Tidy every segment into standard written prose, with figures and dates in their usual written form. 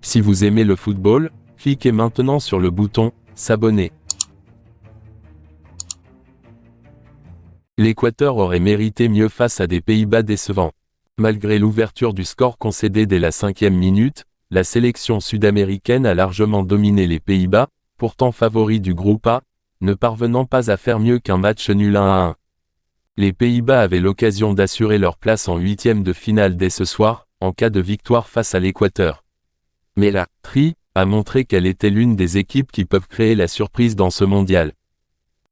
Si vous aimez le football, cliquez maintenant sur le bouton « S'abonner ». L'Équateur aurait mérité mieux face à des Pays-Bas décevants. Malgré l'ouverture du score concédé dès la 5e minute, la sélection sud-américaine a largement dominé les Pays-Bas, pourtant favoris du groupe A, ne parvenant pas à faire mieux qu'un match nul 1-1. Les Pays-Bas avaient l'occasion d'assurer leur place en huitième de finale dès ce soir, en cas de victoire face à l'Équateur. Mais la Tri a montré qu'elle était l'une des équipes qui peuvent créer la surprise dans ce mondial.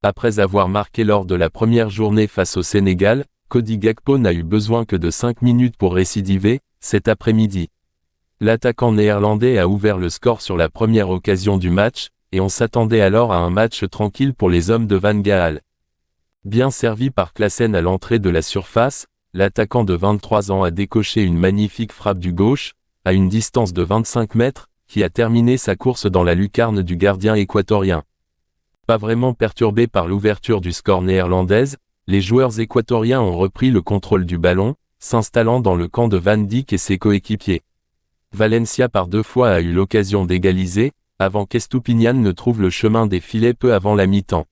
Après avoir marqué lors de la première journée face au Sénégal, Cody Gakpo n'a eu besoin que de 5 minutes pour récidiver, cet après-midi. L'attaquant néerlandais a ouvert le score sur la première occasion du match, et on s'attendait alors à un match tranquille pour les hommes de Van Gaal. Bien servi par Klaassen à l'entrée de la surface, l'attaquant de 23 ans a décoché une magnifique frappe du gauche, à une distance de 25 mètres, qui a terminé sa course dans la lucarne du gardien équatorien. Pas vraiment perturbés par l'ouverture du score néerlandaise, les joueurs équatoriens ont repris le contrôle du ballon, s'installant dans le camp de Van Dijk et ses coéquipiers. Valencia par 2 fois a eu l'occasion d'égaliser, avant qu'Estupiñán ne trouve le chemin des filets peu avant la mi-temps.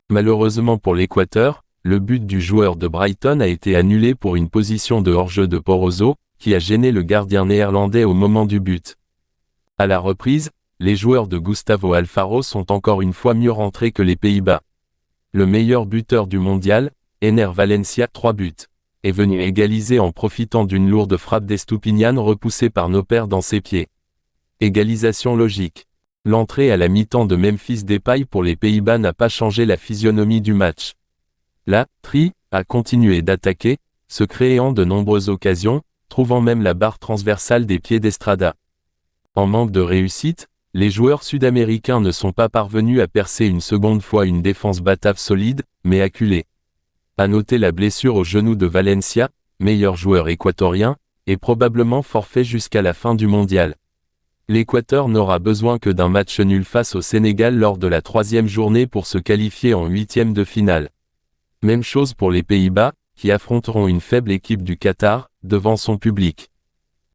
Malheureusement pour l'Équateur, le but du joueur de Brighton a été annulé pour une position de hors-jeu de Poroso, qui a gêné le gardien néerlandais au moment du but. À la reprise, les joueurs de Gustavo Alfaro sont encore une fois mieux rentrés que les Pays-Bas. Le meilleur buteur du mondial, Enner Valencia 3 buts, est venu égaliser en profitant d'une lourde frappe d'Estupiñán repoussée par Noper dans ses pieds. Égalisation logique. L'entrée à la mi-temps de Memphis Depay pour les Pays-Bas n'a pas changé la physionomie du match. La Tri a continué d'attaquer, se créant de nombreuses occasions, trouvant même la barre transversale des pieds d'Estrada. En manque de réussite, les joueurs sud-américains ne sont pas parvenus à percer une seconde fois une défense batave solide, mais acculée. À noter la blessure au genou de Valencia, meilleur joueur équatorien, et probablement forfait jusqu'à la fin du mondial. L'Équateur n'aura besoin que d'un match nul face au Sénégal lors de la 3e journée pour se qualifier en huitième de finale. Même chose pour les Pays-Bas, qui affronteront une faible équipe du Qatar, devant son public.